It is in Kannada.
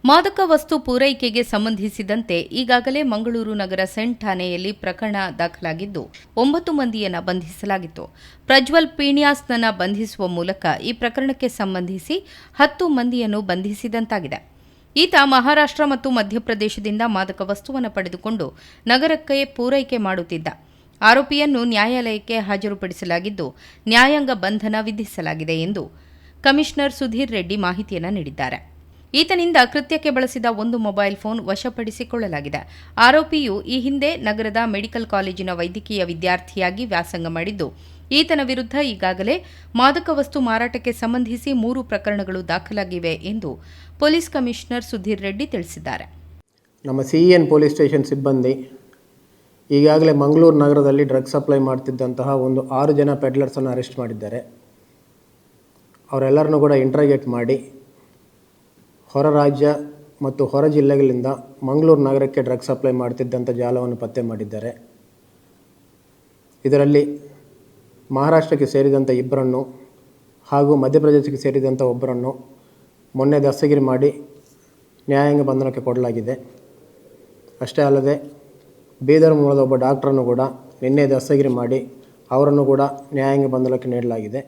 ಮಾದಕ ವಸ್ತು ಪೂರೈಕೆಗೆ ಸಂಬಂಧಿಸಿದಂತೆ ಈಗಾಗಲೇ ಮಂಗಳೂರು ನಗರ ಸೆಂಟ್ ಠಾಣೆಯಲ್ಲಿ ಪ್ರಕರಣ ದಾಖಲಾಗಿದ್ದು 9 ಮಂದಿಯನ್ನು ಬಂಧಿಸಲಾಗಿತ್ತು. ಪ್ರಜ್ವಲ್ ಪೀಣ್ಯಾಸ್ನನ್ನು ಬಂಧಿಸುವ ಮೂಲಕ ಈ ಪ್ರಕರಣಕ್ಕೆ ಸಂಬಂಧಿಸಿ 10 ಮಂದಿಯನ್ನು ಬಂಧಿಸಿದಂತಾಗಿದೆ. ಈತ ಮಹಾರಾಷ್ಟ್ರ ಮತ್ತು ಮಧ್ಯಪ್ರದೇಶದಿಂದ ಮಾದಕ ವಸ್ತುವನ್ನು ಪಡೆದುಕೊಂಡು ನಗರಕ್ಕೆ ಪೂರೈಕೆ ಮಾಡುತ್ತಿದ್ದ. ಆರೋಪಿಯನ್ನು ನ್ಯಾಯಾಲಯಕ್ಕೆ ಹಾಜರುಪಡಿಸಲಾಗಿದ್ದು, ನ್ಯಾಯಾಂಗ ಬಂಧನ ವಿಧಿಸಲಾಗಿದೆ ಎಂದು ಕಮಿಷನರ್ ಸುಧೀರ್ ರೆಡ್ಡಿ ಮಾಹಿತಿಯನ್ನು ನೀಡಿದ್ದಾರೆ. ಈತನಿಂದ ಕೃತ್ಯಕ್ಕೆ ಬಳಸಿದ ಒಂದು ಮೊಬೈಲ್ ಫೋನ್ ವಶಪಡಿಸಿಕೊಳ್ಳಲಾಗಿದೆ. ಆರೋಪಿಯು ಈ ಹಿಂದೆ ನಗರದ ಮೆಡಿಕಲ್ ಕಾಲೇಜಿನ ವೈದ್ಯಕೀಯ ವಿದ್ಯಾರ್ಥಿಯಾಗಿ ವ್ಯಾಸಂಗ ಮಾಡಿದ್ದು, ಈತನ ವಿರುದ್ಧ ಈಗಾಗಲೇ ಮಾದಕ ವಸ್ತು ಮಾರಾಟಕ್ಕೆ ಸಂಬಂಧಿಸಿ 3 ಪ್ರಕರಣಗಳು ದಾಖಲಾಗಿವೆ ಎಂದು ಪೊಲೀಸ್ ಕಮಿಷನರ್ ಸುಧೀರ್ ರೆಡ್ಡಿ ತಿಳಿಸಿದ್ದಾರೆ. ನಮ್ಮ CN ಪೊಲೀಸ್ ಸ್ಟೇಷನ್ ಸಿಬ್ಬಂದಿ ಈಗಾಗಲೇ ಮಂಗಳೂರು ನಗರದಲ್ಲಿ ಡ್ರಗ್ಸ್ ಸಪ್ಲೈ ಮಾಡ್ತಿದ್ದಂತಹ ಒಂದು 6 ಜನ ಪೆಡ್ಲರ್ಸನ್ನು ಅರೆಸ್ಟ್ ಮಾಡಿದ್ದಾರೆ. ಅವರೆಲ್ಲರನ್ನೂ ಕೂಡ ಇಂಟ್ರಾಗೇಟ್ ಮಾಡಿ ಹೊರ ರಾಜ್ಯ ಮತ್ತು ಹೊರ ಜಿಲ್ಲೆಗಳಿಂದ ಮಂಗಳೂರು ನಗರಕ್ಕೆ ಡ್ರಗ್ಸ್ ಸಪ್ಲೈ ಮಾಡ್ತಿದ್ದಂಥ ಜಾಲವನ್ನು ಪತ್ತೆ ಮಾಡಿದ್ದಾರೆ. ಇದರಲ್ಲಿ ಮಹಾರಾಷ್ಟ್ರಕ್ಕೆ ಸೇರಿದಂಥ 2 ಹಾಗೂ ಮಧ್ಯಪ್ರದೇಶಕ್ಕೆ ಸೇರಿದಂಥ 1 ಮೊನ್ನೆ ದಸ್ತಗಿರಿ ಮಾಡಿ ನ್ಯಾಯಾಂಗ ಬಂಧನಕ್ಕೆ ಕೊಡಲಾಗಿದೆ. ಅಷ್ಟೇ ಅಲ್ಲದೆ ಬೀದರ್ ಮೂಲದ ಒಬ್ಬ ಡಾಕ್ಟ್ರನ್ನು ಕೂಡ ನಿನ್ನೆ ದಸ್ತಗಿರಿ ಮಾಡಿ ಅವರನ್ನು ಕೂಡ ನ್ಯಾಯಾಂಗ ಬಂಧನಕ್ಕೆ ನೀಡಲಾಗಿದೆ.